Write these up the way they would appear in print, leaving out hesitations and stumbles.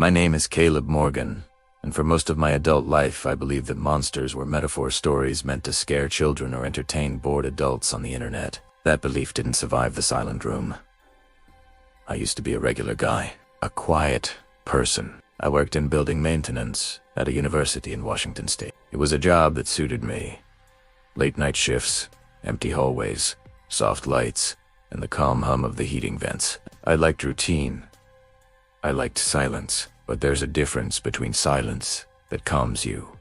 My name is Caleb Morgan, and for most of my adult life I believed that monsters were metaphor stories meant to scare children or entertain bored adults on the internet. That belief didn't survive the silent room. I used to be a regular guy, a quiet person. I worked in building maintenance at a university in Washington State. It was a job that suited me. Late night shifts, empty hallways, soft lights, and the calm hum of the heating vents. I liked routine. I liked silence. But there's a difference between silence that calms you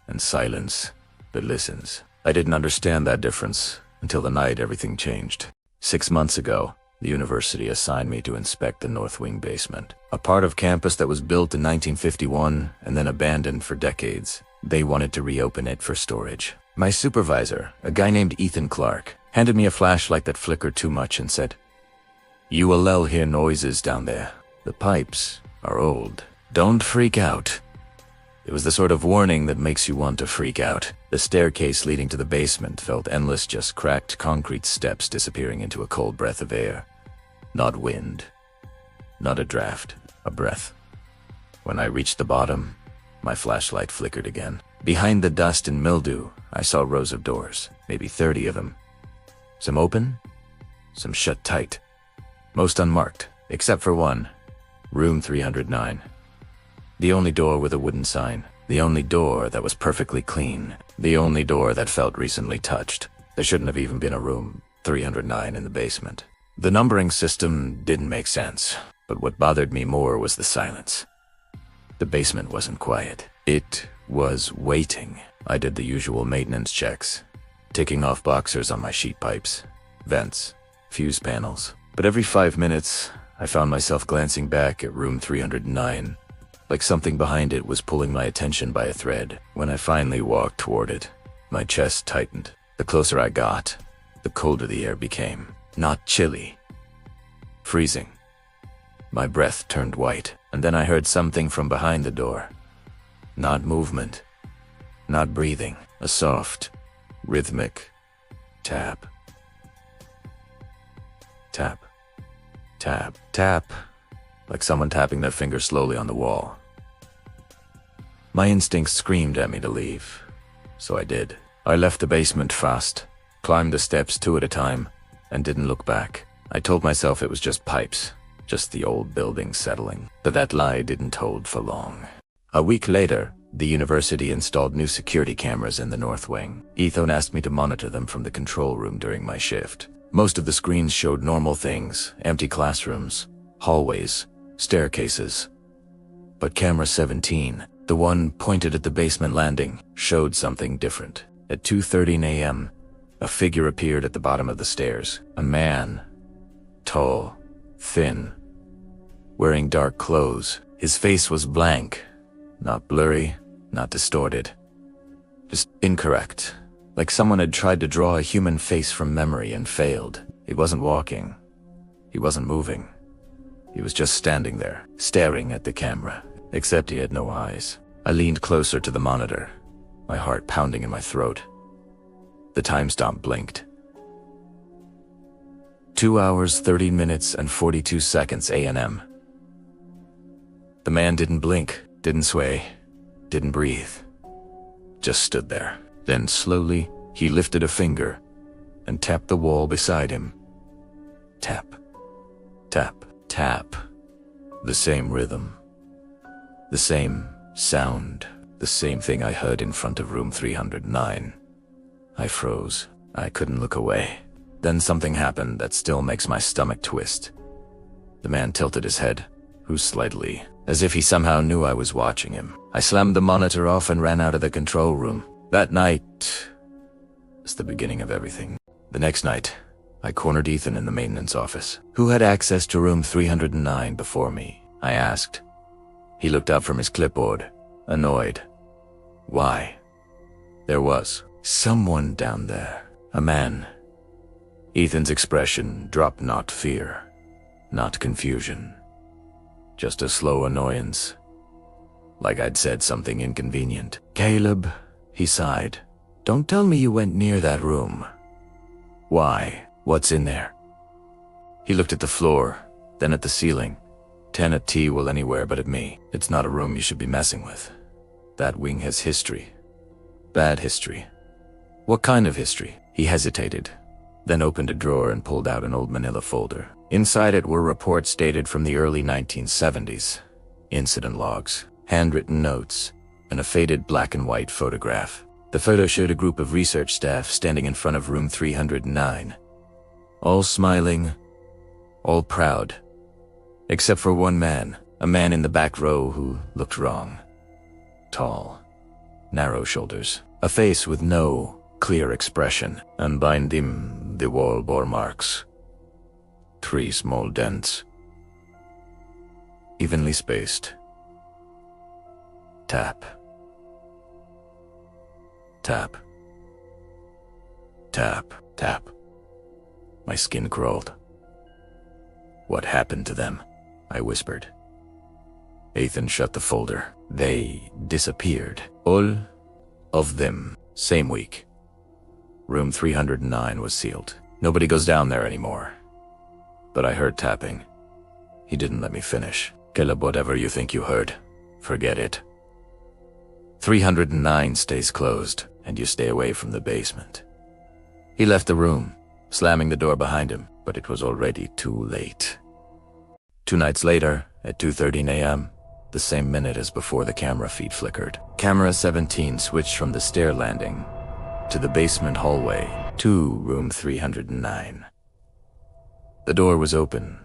and silence that listens. I didn't understand that difference until the night everything changed. 6 months ago, the university assigned me to inspect the North Wing basement, a part of campus that was built in 1951 and then abandoned for decades. They wanted to reopen it for storage. My supervisor, a guy named Ethan Clark, handed me a flashlight that flickered too much and said, "You will hear noises down there. The pipes are old. Don't freak out." It was the sort of warning that makes you want to freak out. The staircase leading to the basement felt endless, just cracked concrete steps disappearing into a cold breath of air. Not wind. Not a draft. A breath. When I reached the bottom, my flashlight flickered again. Behind the dust and mildew, I saw rows of doors, maybe 30 of them. Some open, some shut tight. Most unmarked, except for one. Room 309. The only door with a wooden sign. The only door that was perfectly clean. The only door that felt recently touched. There shouldn't have even been a room 309 in the basement. The numbering system didn't make sense, but what bothered me more was the silence. The basement wasn't quiet. It was waiting. I did the usual maintenance checks, ticking off boxers on my sheet pipes, vents, fuse panels. But every 5 minutes, I found myself glancing back at room 309, like something behind it was pulling my attention by a thread. When I finally walked toward it, my chest tightened. The closer I got, the colder the air became. Not chilly. Freezing. My breath turned white, and then I heard something from behind the door. Not movement. Not breathing. A soft, rhythmic tap. Tap. Tap, tap, like someone tapping their finger slowly on the wall. My instincts screamed at me to leave, so I did. I left the basement fast, climbed the steps 2 at a time, and didn't look back. I told myself it was just pipes, just the old building settling. But that lie didn't hold for long. A week later, the university installed new security cameras in the North Wing. Ethan asked me to monitor them from the control room during my shift. Most of the screens showed normal things, empty classrooms, hallways, staircases. But camera 17, the one pointed at the basement landing, showed something different. At 2:13 a.m., a figure appeared at the bottom of the stairs. A man, tall, thin, wearing dark clothes. His face was blank, not blurry, not distorted, just incorrect. Like someone had tried to draw a human face from memory and failed. He wasn't walking. He wasn't moving. He was just standing there, staring at the camera, except he had no eyes. I leaned closer to the monitor, my heart pounding in my throat. The timestamp blinked. 2 hours, 30 minutes, and 42 seconds A.M. The man didn't blink, didn't sway, didn't breathe. Just stood there. Then slowly, he lifted a finger and tapped the wall beside him. Tap, tap, tap. The same rhythm. The same sound. The same thing I heard in front of room 309. I froze. I couldn't look away. Then something happened that still makes my stomach twist. The man tilted his head, slightly, as if he somehow knew I was watching him. I slammed the monitor off and ran out of the control room. That night was the beginning of everything. The next night, I cornered Ethan in the maintenance office. Who had access to room 309 before me? I asked. He looked up from his clipboard, annoyed. Why? There was someone down there. A man. Ethan's expression dropped, not fear, not confusion. Just a slow annoyance. Like I'd said something inconvenient. "Caleb," he sighed. "Don't tell me you went near that room." "Why? What's in there?" He looked at the floor, then at the ceiling. 10 at T will anywhere but at me. It's not a room you should be messing with. That wing has history. Bad history. What kind of history? He hesitated, then opened a drawer and pulled out an old manila folder. Inside it were reports dated from the early 1970s, incident logs, handwritten notes, and a faded black and white photograph. The photo showed a group of research staff standing in front of room 309, all smiling, all proud, except for one man, a man in the back row who looked wrong. Tall, narrow shoulders, a face with no clear expression, and behind him the wall bore marks. 3 small dents, evenly spaced. Tap. Tap. Tap. Tap. My skin crawled. What happened to them? I whispered. Ethan shut the folder. They disappeared. All of them. Same week. Room 309 was sealed. Nobody goes down there anymore. But I heard tapping. He didn't let me finish. Caleb, whatever you think you heard, forget it. 309 stays closed, and you stay away from the basement. He left the room, slamming the door behind him, but it was already too late. 2 nights later, at 2:13 a.m., the same minute as before the camera feed flickered. Camera 17 switched from the stair landing to the basement hallway to room 309. The door was open,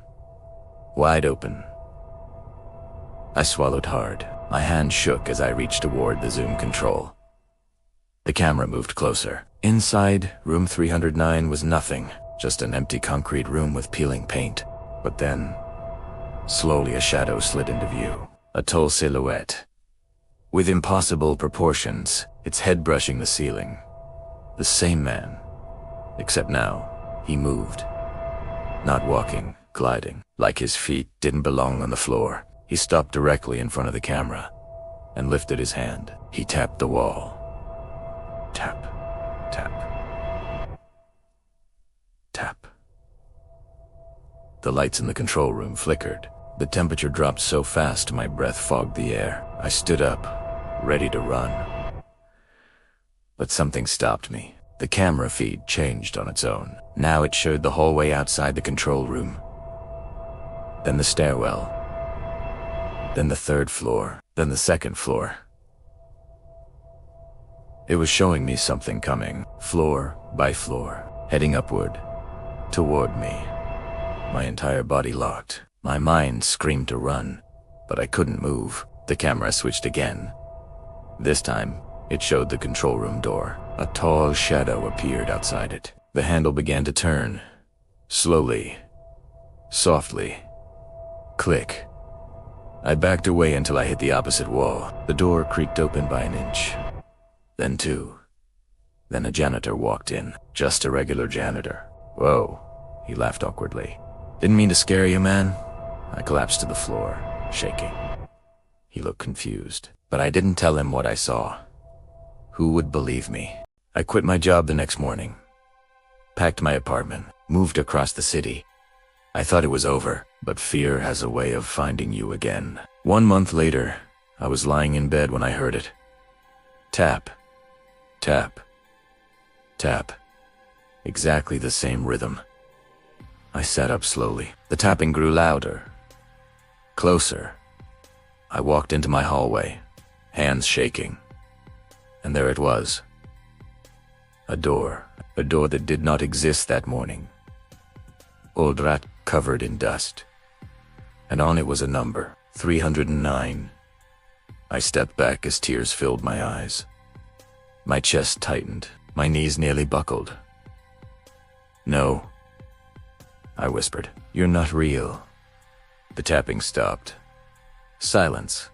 wide open. I swallowed hard. My hand shook as I reached toward the zoom control. The camera moved closer. Inside room 309 was nothing, just an empty concrete room with peeling paint. But then, slowly a shadow slid into view. A tall silhouette, with impossible proportions, its head brushing the ceiling. The same man, except now, he moved. Not walking, gliding, like his feet didn't belong on the floor. He stopped directly in front of the camera and lifted his hand. He tapped the wall. Tap, tap, tap. The lights in the control room flickered. The temperature dropped so fast my breath fogged the air. I stood up, ready to run. But something stopped me. The camera feed changed on its own. Now it showed the hallway outside the control room. Then the stairwell. Then the 3rd floor. Then the 2nd floor. It was showing me something coming, floor by floor, heading upward, toward me. My entire body locked. My mind screamed to run, but I couldn't move. The camera switched again. This time, it showed the control room door. A tall shadow appeared outside it. The handle began to turn. Slowly. Softly. Click. I backed away until I hit the opposite wall. The door creaked open by an inch. Then 2. Then a janitor walked in. Just a regular janitor. Whoa. He laughed awkwardly. Didn't mean to scare you, man. I collapsed to the floor, shaking. He looked confused, but I didn't tell him what I saw. Who would believe me? I quit my job the next morning, packed my apartment, moved across the city. I thought it was over, but fear has a way of finding you again. 1 month later, I was lying in bed when I heard it. Tap, tap, tap. Exactly the same rhythm. I sat up slowly. The tapping grew louder, closer. I walked into my hallway, hands shaking. And there it was. A door that did not exist that morning. Old rat covered in dust. And on it was a number, 309. I stepped back as tears filled my eyes. My chest tightened, my knees nearly buckled. No, I whispered, you're not real. The tapping stopped. Silence.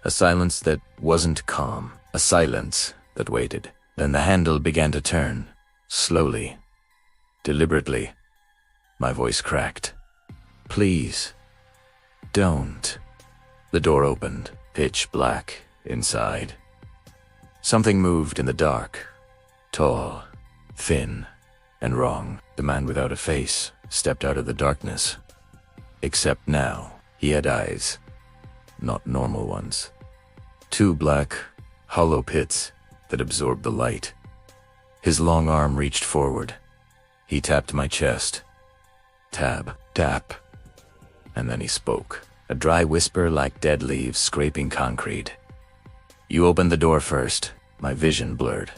A silence that wasn't calm. A silence that waited. Then the handle began to turn. Slowly. Deliberately. My voice cracked. Please. Don't. The door opened. Pitch black inside. Something moved in the dark. Tall. Thin. And wrong. The man without a face stepped out of the darkness. Except now, He had eyes, not normal ones. Two black, hollow pits that absorbed the light. His long arm reached forward. He tapped my chest. Tab, tap. And then he spoke. A dry whisper like dead leaves scraping concrete. You opened the door first. My vision blurred.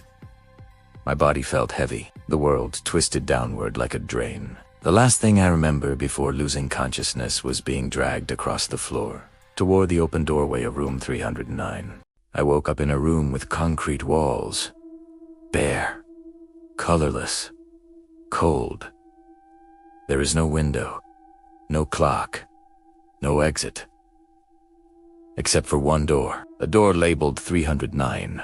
My body felt heavy. The world twisted downward like a drain. The last thing I remember before losing consciousness was being dragged across the floor, toward the open doorway of room 309. I woke up in a room with concrete walls. Bare. Colorless. Cold. There is no window. No clock. No exit. Except for one door. A door labeled 309.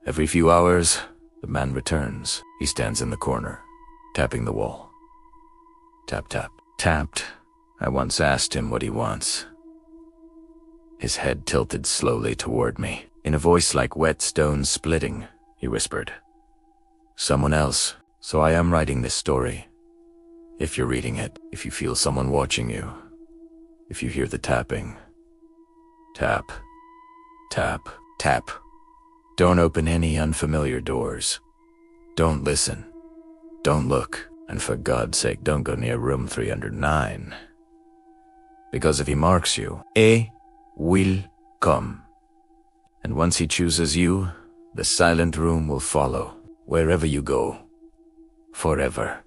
Every few hours, the man returns. He stands in the corner, tapping the wall. Tap, tap. Tapped. I once asked him what he wants. His head tilted slowly toward me. In a voice like wet stone splitting, he whispered, "Someone else, so I am writing this story. If you're reading it, if you feel someone watching you, if you hear the tapping, tap, tap, tap. Don't open any unfamiliar doors. Don't listen. Don't look. And for God's sake, don't go near room 309. Because if he marks you, will come. And once he chooses you, the silent room will follow, wherever you go, forever."